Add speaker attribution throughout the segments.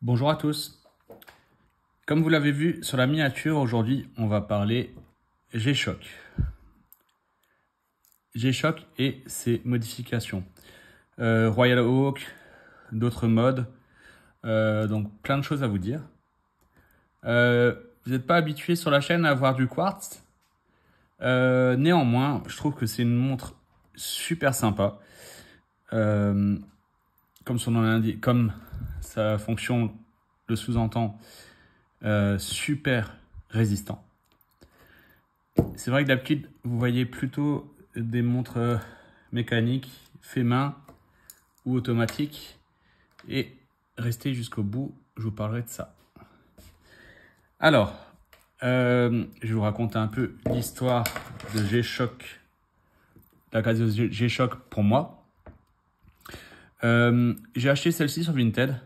Speaker 1: Bonjour à tous. Comme vous l'avez vu sur la miniature, aujourd'hui, on va parler G-Shock. G-Shock et ses modifications. Royal Oak, d'autres modes, donc plein de choses à vous dire. Vous n'êtes pas habitué sur la chaîne à avoir du quartz. Néanmoins, je trouve que c'est une montre super sympa. Comme son nom l'indique, comme sa fonction le sous-entend, super résistant. C'est vrai que d'habitude, vous voyez plutôt des montres mécaniques, fait main ou automatiques. Et restez jusqu'au bout, je vous parlerai de ça. Alors, je vais vous raconter un peu l'histoire de G-Shock, la Casio G-Shock pour moi. J'ai acheté celle-ci sur Vinted.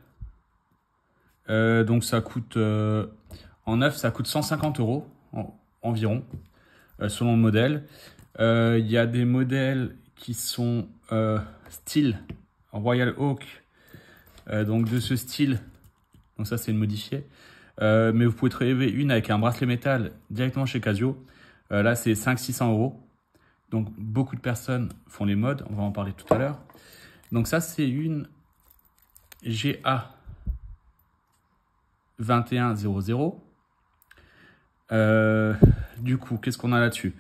Speaker 1: Donc ça coûte, en neuf, ça coûte 150 € environ, selon le modèle. Il y a des modèles qui sont style Royal Oak, donc de ce style, donc ça c'est une modifiée. Mais vous pouvez trouver une avec un bracelet métal directement chez Casio. Là c'est 500-600 €. Donc beaucoup de personnes font les modes, on va en parler tout à l'heure. Donc ça c'est une GA 2100. Du coup, qu'est-ce qu'on a là-dessus?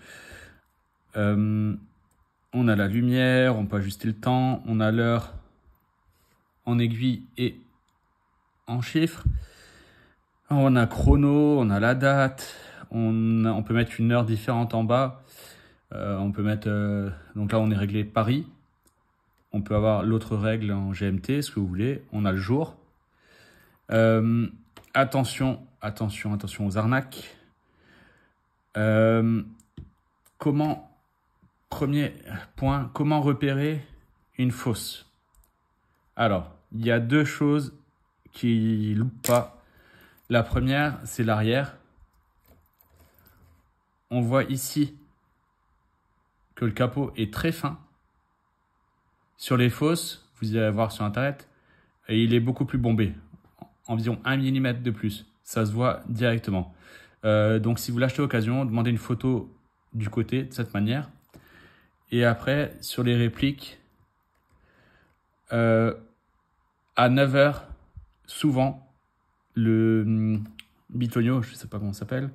Speaker 1: On a la lumière, on peut ajuster le temps, on a l'heure en aiguille et en chiffres. On a chrono, on a la date, on peut mettre une heure différente en bas. On peut mettre, donc là on est réglé Paris. On peut avoir l'autre règle en GMT, ce que vous voulez. On a le jour. Attention aux arnaques. Premier point, comment repérer une fausse? Alors, il y a deux choses qui loupent pas. La première, c'est l'arrière. On voit ici que le capot est très fin. Sur les fausses, vous allez voir sur internet, et il est beaucoup plus bombé, environ 1 mm de plus. Ça se voit directement. Donc si vous l'achetez à occasion, demandez une photo du côté de cette manière. Et après, sur les répliques, à 9 h, souvent, le bitonio, je ne sais pas comment ça s'appelle,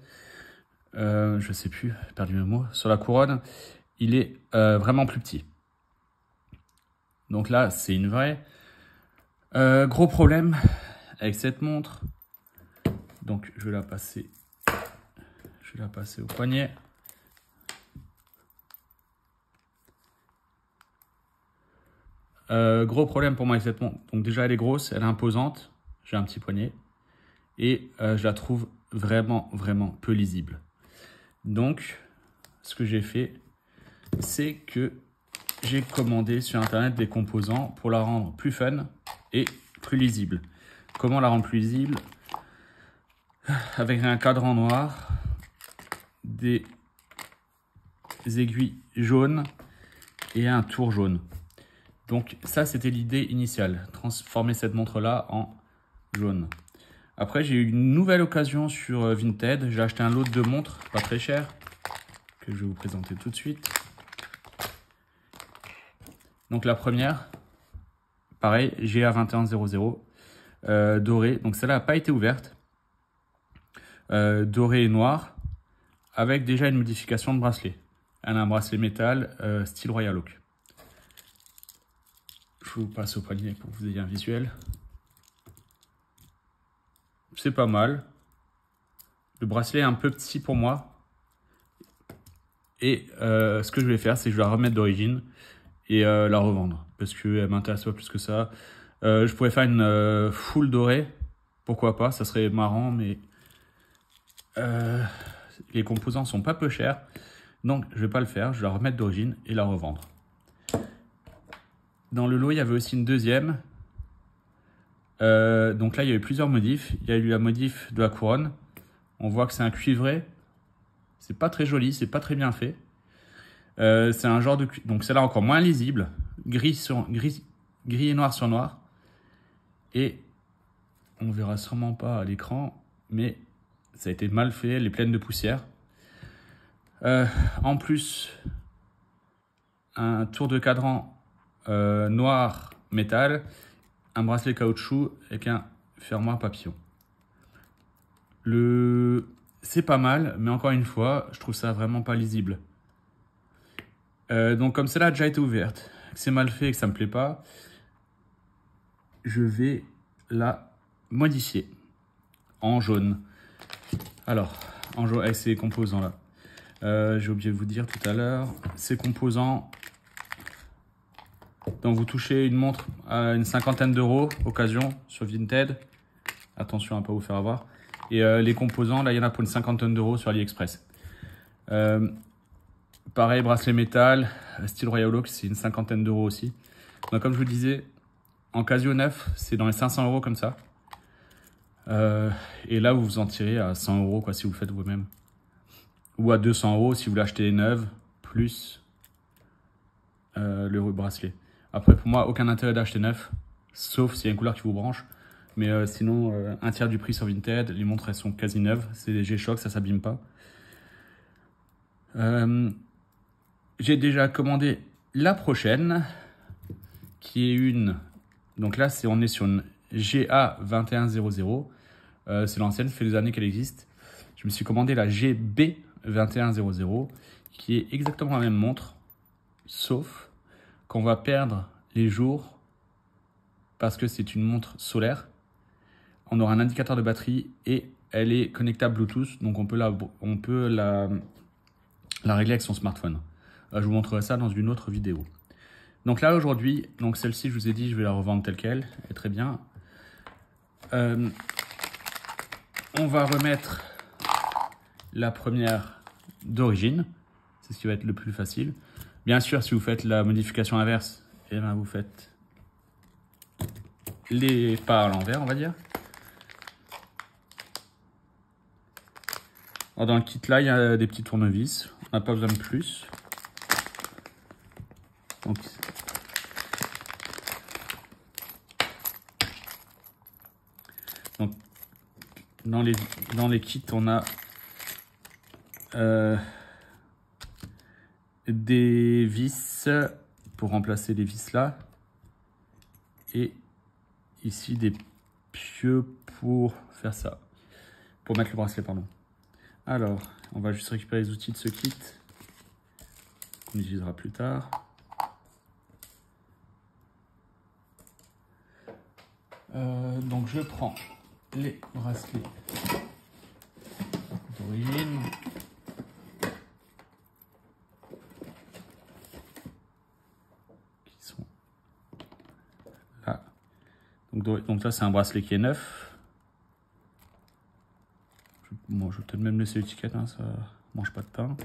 Speaker 1: je ne sais plus, j'ai perdu mes mots, sur la couronne, il est vraiment plus petit. Donc là, c'est une vraie. Gros problème avec cette montre. Donc je vais la passer au poignet. Gros problème pour moi avec cette montre. Donc déjà elle est grosse, elle est imposante. J'ai un petit poignet. Et je la trouve vraiment peu lisible. Donc ce que j'ai fait, c'est que j'ai commandé sur internet des composants pour la rendre plus fun et plus lisible. Comment la rendre plus lisible? Avec un cadran noir, des aiguilles jaunes et un tour jaune. Donc ça, c'était l'idée initiale, transformer cette montre-là en jaune. Après, j'ai eu une nouvelle occasion sur Vinted. J'ai acheté un lot de montres, pas très cher, que je vais vous présenter tout de suite. Donc la première, pareil, GA 2100, dorée. Donc celle-là n'a pas été ouverte. Doré et noir, avec déjà une modification de bracelet. Elle a un bracelet métal style Royal Oak. Je vous passe au poignet pour que vous ayez un visuel. C'est pas mal. Le bracelet est un peu petit pour moi. Et ce que je vais faire, c'est que je vais la remettre d'origine et la revendre. Parce qu'elle m'intéresse pas plus que ça. Je pourrais faire une full dorée. Pourquoi pas, ça serait marrant, mais les composants sont pas peu chers. Donc je vais pas le faire, je vais la remettre d'origine et la revendre. Dans le lot, il y avait aussi une deuxième. Donc là, il y a eu plusieurs modifs. Il y a eu la modif de la couronne. On voit que c'est un cuivré. C'est pas très joli, c'est pas très bien fait. C'est un genre de... Donc celle-là encore moins lisible. Gris et noir sur noir. Et on verra sûrement pas à l'écran, mais ça a été mal fait, elle est pleine de poussière. En plus, un tour de cadran noir métal, un bracelet caoutchouc avec un fermoir papillon. C'est pas mal, mais encore une fois, je trouve ça vraiment pas lisible. Donc comme celle-là a déjà été ouverte, que c'est mal fait et que ça me plaît pas, je vais la modifier en jaune. Alors, en jaune avec ces composants là. J'ai oublié de vous dire tout à l'heure, ces composants, donc vous touchez une montre à une cinquantaine d'euros, occasion, sur Vinted. Attention à ne pas vous faire avoir. Et les composants, là, il y en a pour une cinquantaine d'euros sur AliExpress. Pareil, bracelet métal, style Royal Oak, c'est une cinquantaine d'euros aussi. Donc, comme je vous disais, en Casio neuf, c'est dans les 500 euros comme ça. Et là, vous vous en tirez à 100 euros quoi, si vous le faites vous-même. Ou à 200 euros si vous l'achetez neuve, plus le bracelet. Après, pour moi, aucun intérêt d'acheter neuf, sauf s'il y a une couleur qui vous branche. Mais sinon, un tiers du prix sur Vinted, les montres elles sont quasi neuves, c'est des G-Shock, ça s'abîme pas. J'ai déjà commandé la prochaine, qui est une... Donc là, on est sur une GA2100. C'est l'ancienne, ça fait des années qu'elle existe. Je me suis commandé la GB2100, qui est exactement la même montre, sauf qu'on va perdre les jours parce que c'est une montre solaire. On aura un indicateur de batterie et elle est connectable Bluetooth, donc on peut la régler avec son smartphone. Je vous montrerai ça dans une autre vidéo. Donc là aujourd'hui, donc celle-ci je vous ai dit je vais la revendre telle qu'elle, elle est très bien. On va remettre la première d'origine, c'est ce qui va être le plus facile. Bien sûr, si vous faites la modification inverse, eh bien, vous faites les pas à l'envers, on va dire. Alors, dans le kit là, il y a des petits tournevis. On n'a pas besoin de plus. Donc dans les kits, on a des vis pour remplacer les vis là. Et ici, des pieux pour faire ça. Pour mettre le bracelet, pardon. Alors, on va juste récupérer les outils de ce kit qu'on utilisera plus tard. Donc je prends les bracelets d'origine. Qui sont là. Donc là c'est un bracelet qui est neuf. Bon, je vais peut-être même laisser l'étiquette, hein, ça mange pas de pain.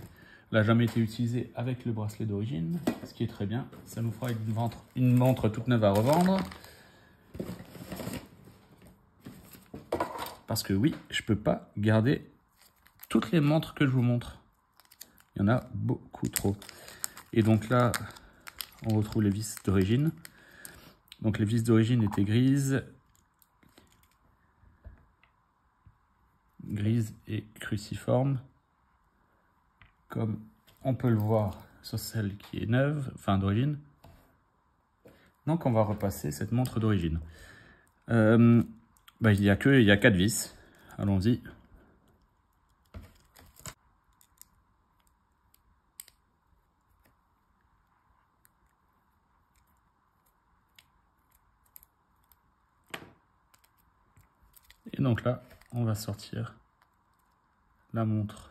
Speaker 1: Elle n'a jamais été utilisée avec le bracelet d'origine, ce qui est très bien. Ça nous fera une montre toute neuve à revendre. Parce que oui, je peux pas garder toutes les montres que je vous montre. Il y en a beaucoup trop. Et donc là, on retrouve les vis d'origine. Donc les vis d'origine étaient grises. Grises et cruciformes. Comme on peut le voir sur celle qui est neuve, enfin d'origine. Donc on va repasser cette montre d'origine. Il y a 4 vis. Allons-y. Et donc là, on va sortir la montre.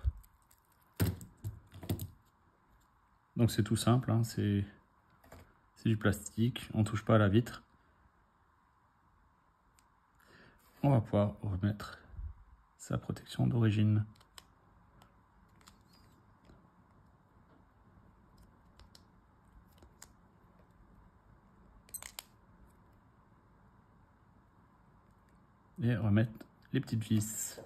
Speaker 1: Donc c'est tout simple, hein, c'est du plastique, on ne touche pas à la vitre. On va pouvoir remettre sa protection d'origine. Et remettre les petites vis.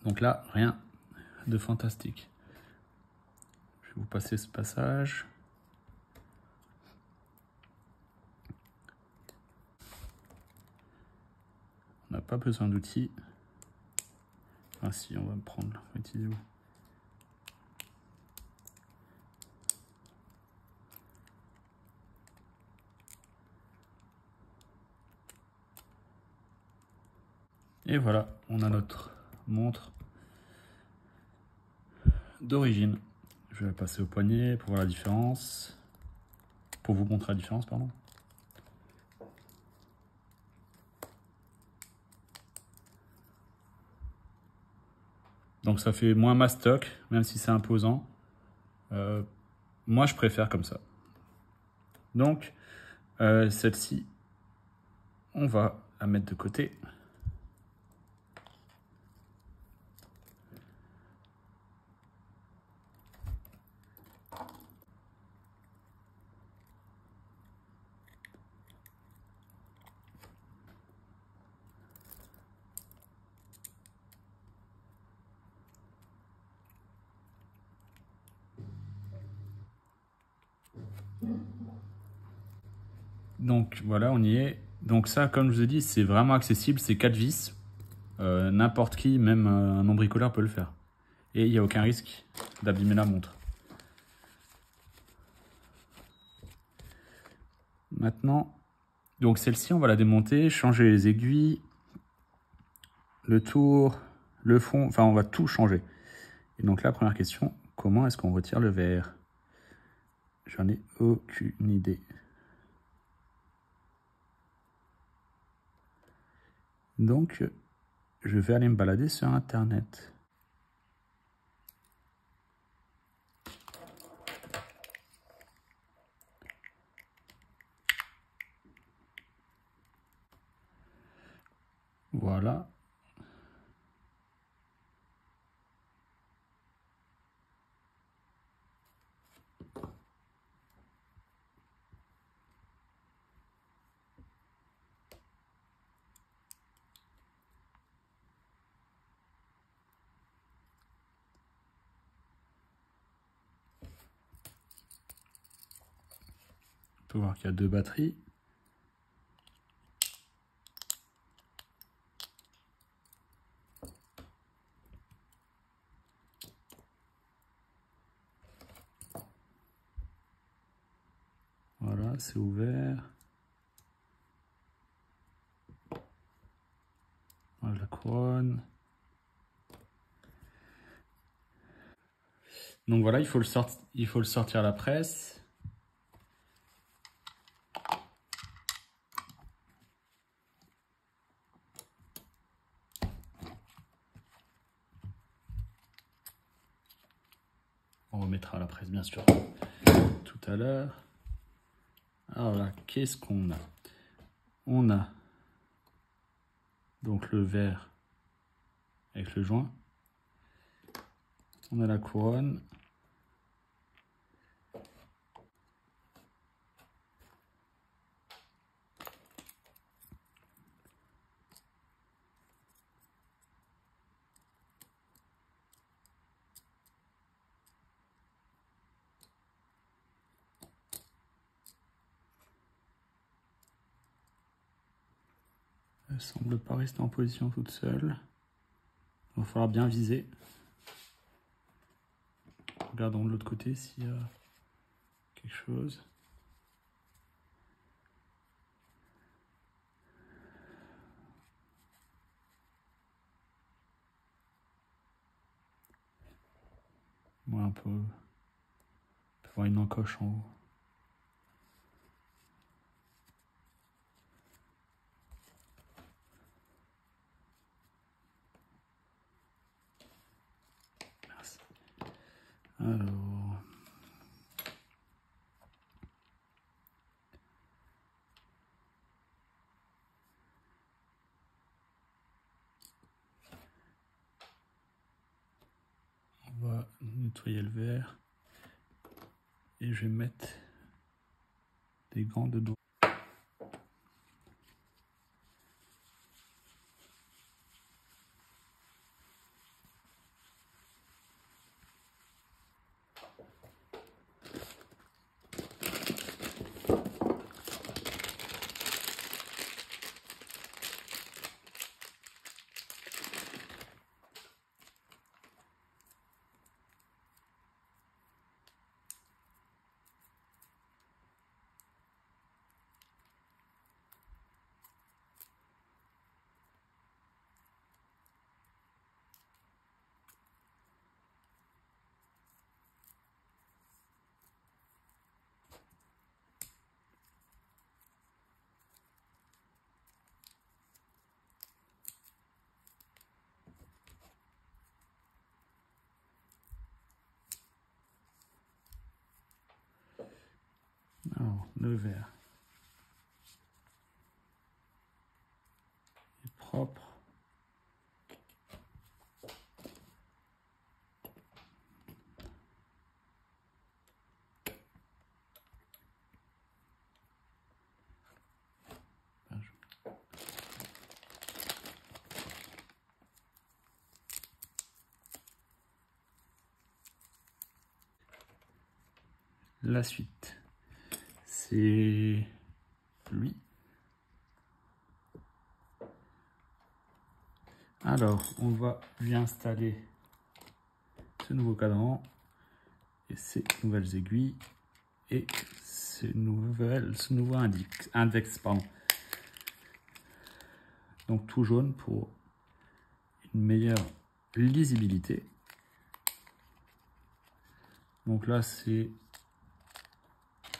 Speaker 1: Donc là, rien de fantastique. Je vais vous passer ce passage. n'a pas besoin d'outils. Ah si, on va prendre, on va utiliser où? Et voilà, on a notre montre d'origine. Je vais la passer au poignet pour voir la différence. Pour vous montrer la différence, pardon. Donc ça fait moins mastoc, même si c'est imposant. Moi, je préfère comme ça. Donc, celle-ci, on va la mettre de côté. Donc voilà, on y est. Donc ça, comme je vous ai dit, c'est vraiment accessible, c'est 4 vis. N'importe qui, même un non-bricoleur peut le faire. Et il n'y a aucun risque d'abîmer la montre. Maintenant, donc celle-ci, on va la démonter, changer les aiguilles, le tour, le fond, enfin on va tout changer. Et donc la première question, comment est-ce qu'on retire le verre? J'en ai aucune idée. Donc, je vais aller me balader sur Internet. Voilà. On peut voir qu'il y a 2 batteries. Voilà, c'est ouvert. Voilà la couronne. Donc voilà, il faut le sortir à la presse. On remettra à la presse, bien sûr, tout à l'heure. Alors là, qu'est-ce qu'on a? On a donc le verre avec le joint. On a la couronne. Elle semble pas rester en position toute seule. Il va falloir bien viser. Regardons de l'autre côté s'il y a quelque chose. Moi, un peu. On peut voir une encoche en haut. Merci. Alors. On va nettoyer le verre. Et je vais mettre des gants de dos. Alors, le verre est propre. La suite, c'est lui. Alors, on va lui installer ce nouveau cadran et ces nouvelles aiguilles et ce nouveau index, pardon. Donc tout jaune pour une meilleure lisibilité. Donc là, c'est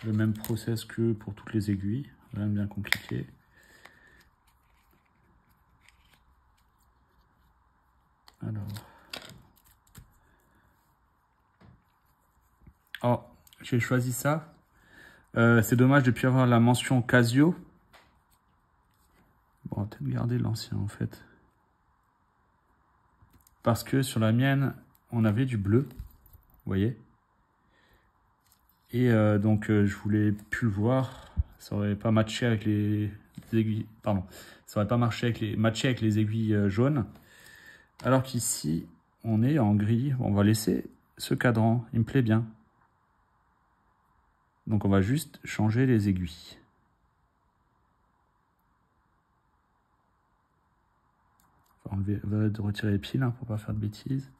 Speaker 1: le même process que pour toutes les aiguilles, rien de bien compliqué. Alors, oh, j'ai choisi ça. C'est dommage de ne plus avoir la mention Casio. Bon, on va peut-être garder l'ancien en fait. Parce que sur la mienne, on avait du bleu, vous voyez. Et donc, je voulais plus le voir. Ça aurait pas matché avec les aiguilles. Pardon. Ça aurait pas matché avec les aiguilles jaunes. Alors qu'ici, on est en gris. On va laisser ce cadran. Il me plaît bien. Donc, on va juste changer les aiguilles. On va retirer les piles hein, pour pas faire de bêtises.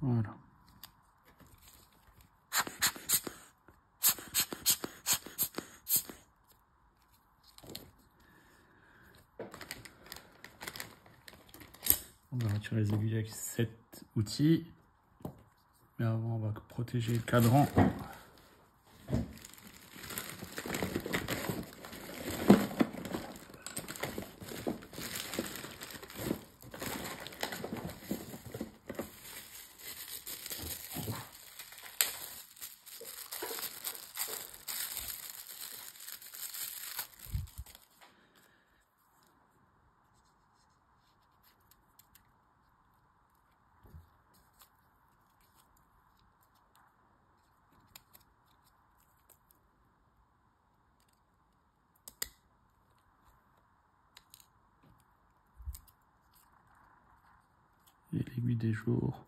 Speaker 1: Voilà. On va retirer les aiguilles avec cet outil. Mais avant, on va protéger le cadran. Et l'aiguille des jours.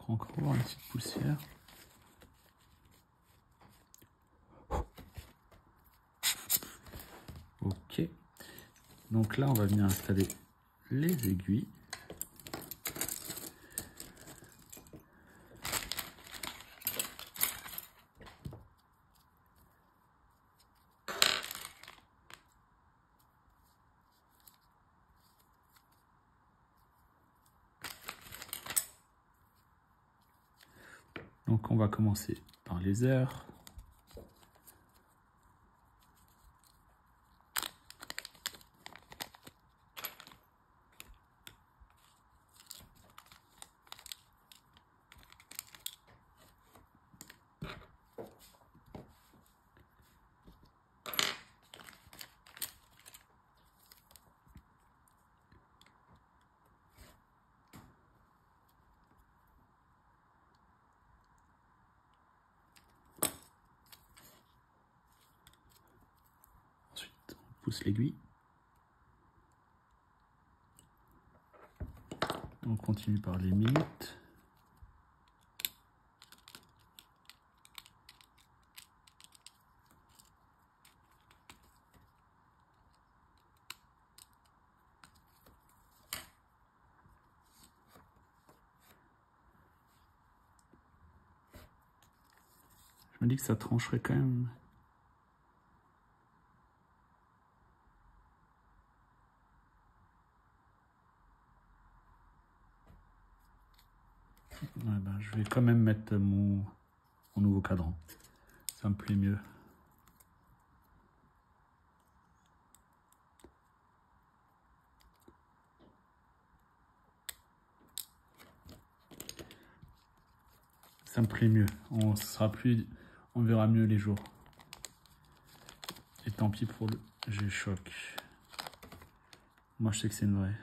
Speaker 1: Encore une petite poussière. Donc là, on va venir installer les aiguilles. Donc on va commencer par les heures. Ensuite, on pousse l'aiguille. On continue par les minutes. Je me dis que ça trancherait quand même. Ouais, ben, je vais quand même mettre mon nouveau cadran. Ça me plaît mieux. Ça me plaît mieux. On verra mieux les jours. Et tant pis pour le G-Shock. Moi, je sais que c'est une vraie.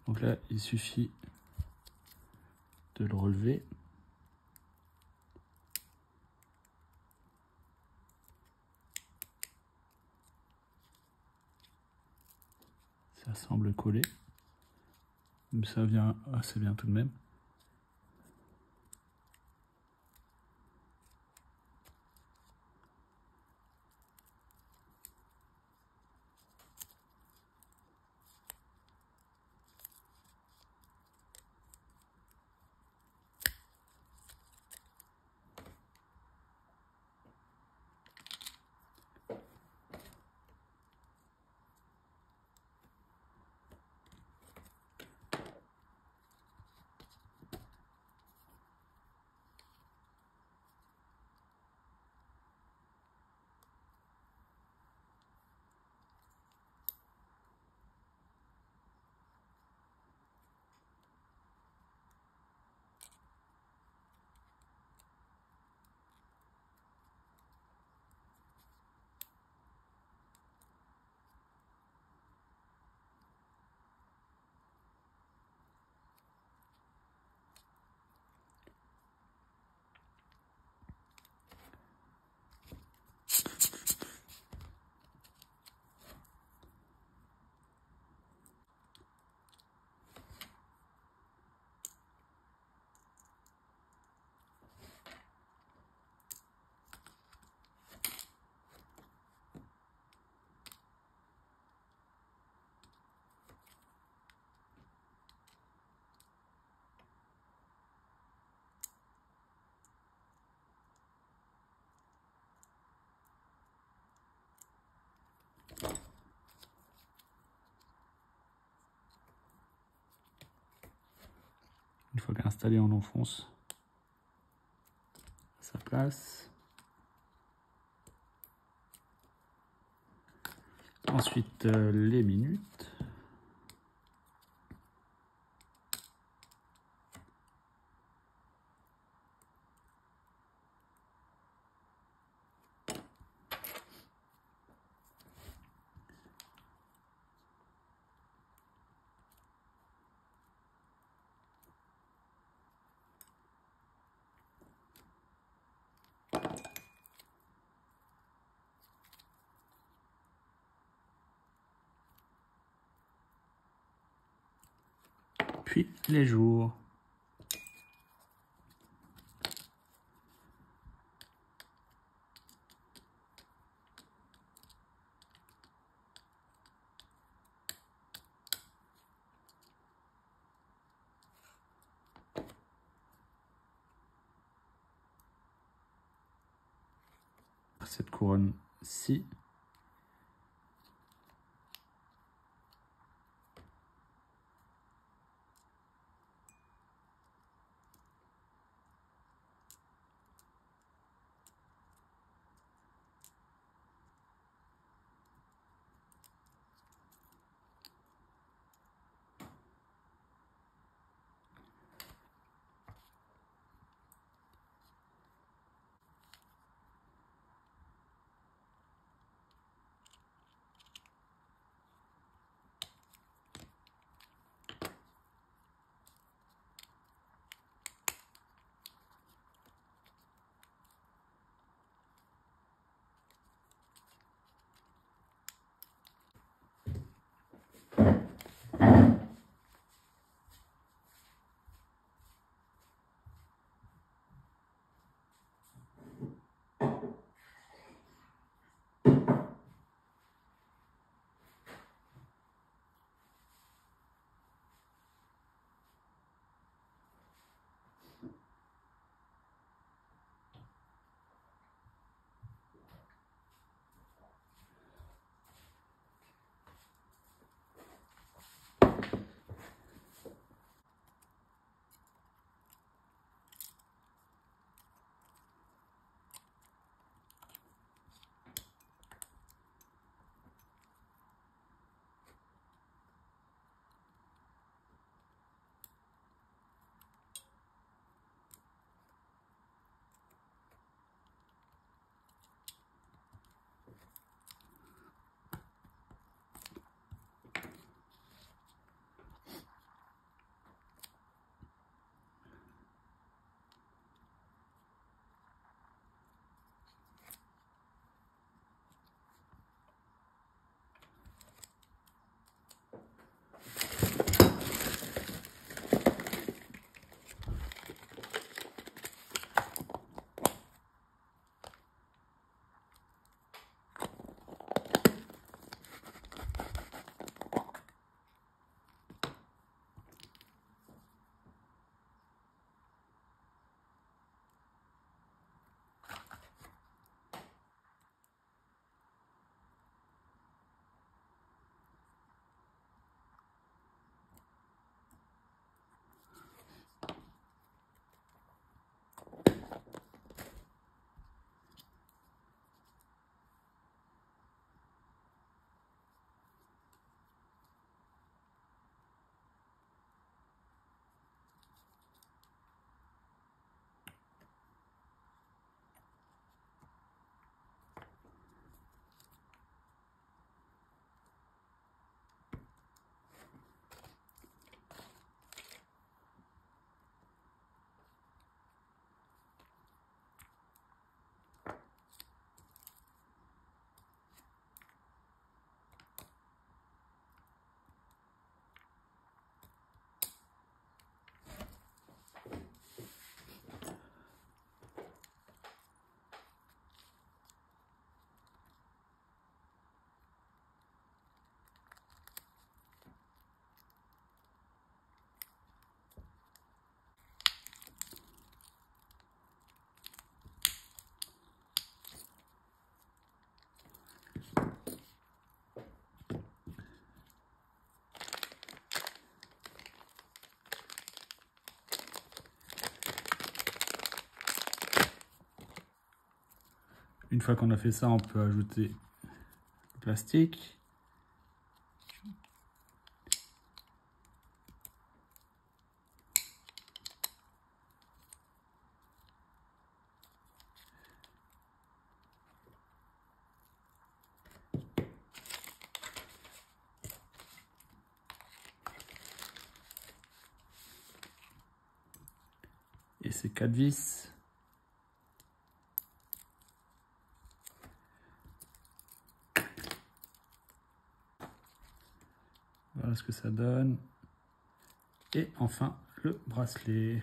Speaker 1: Donc là, il suffit de le relever. Ça semble coller. Mais ça vient assez bien tout de même. Une fois installé, on enfonce à sa place. Ensuite, les minutes. Puis les jours. cette couronne-ci. Une fois qu'on a fait ça, on peut ajouter le plastique. Et ces 4 vis. Voilà ce que ça donne. Et enfin, le bracelet.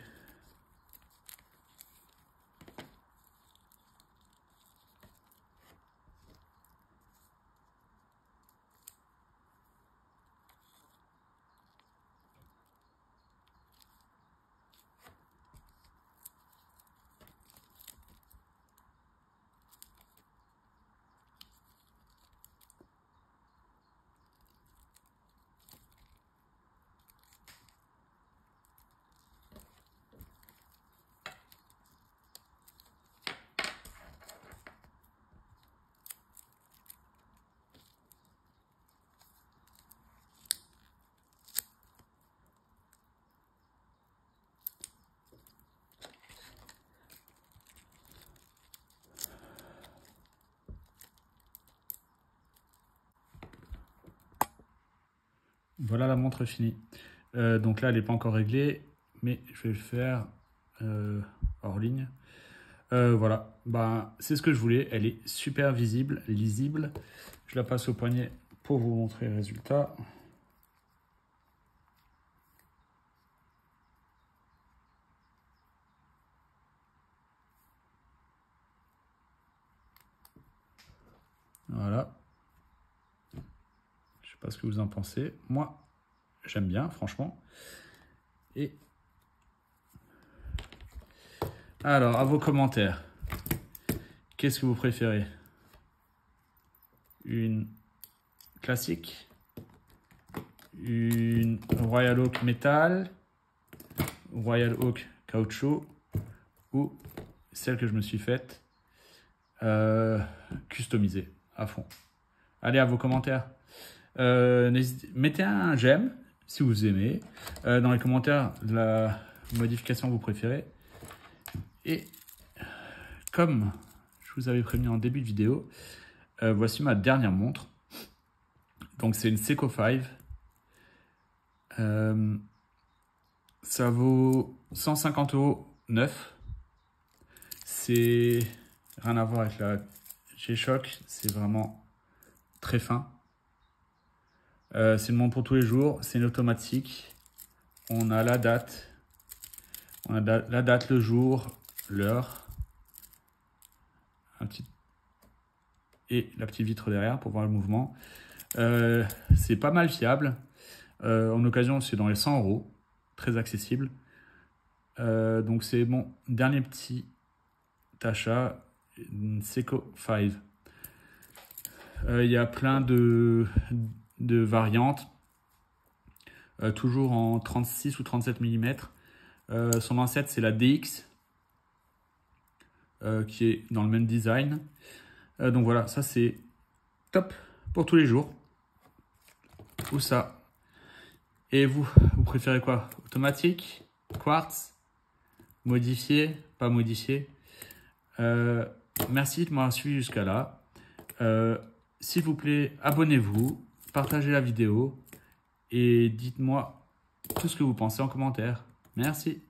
Speaker 1: Voilà la montre finie. Donc là, elle n'est pas encore réglée, mais je vais le faire hors ligne. Voilà, bah, c'est ce que je voulais. Elle est super visible, lisible. Je la passe au poignet pour vous montrer le résultat. Voilà. Je sais pas ce que vous en pensez. Moi, j'aime bien, franchement. Et alors, à vos commentaires. Qu'est-ce que vous préférez? Une classique? Une Royal Oak métal? Royal Oak caoutchouc? Ou celle que je me suis faite customisée à fond? Allez, à vos commentaires. Mettez un j'aime si vous aimez. Dans les commentaires, la modification que vous préférez. Et comme je vous avais prévenu en début de vidéo, voici ma dernière montre. Donc c'est une Seiko 5. Ça vaut 150 € neuf. C'est rien à voir avec la G-Shock. C'est vraiment très fin. C'est une montre pour tous les jours. C'est une automatique. On a la date. On a la date, le jour, l'heure. Et la petite vitre derrière pour voir le mouvement. C'est pas mal fiable. En occasion, c'est dans les 100 €. Très accessible. Donc c'est mon dernier petit achat, une Seiko 5. Il y a plein de variantes. Toujours en 36 ou 37 mm. Son ancêtre, c'est la DX. Qui est dans le même design. Donc voilà, ça c'est top pour tous les jours. Ou ça. Et vous préférez quoi? Automatique? Quartz? Modifié? Pas modifié? Merci de m'avoir suivi jusqu'à là. S'il vous plaît, abonnez-vous, partagez la vidéo et dites-moi tout ce que vous pensez en commentaire. Merci.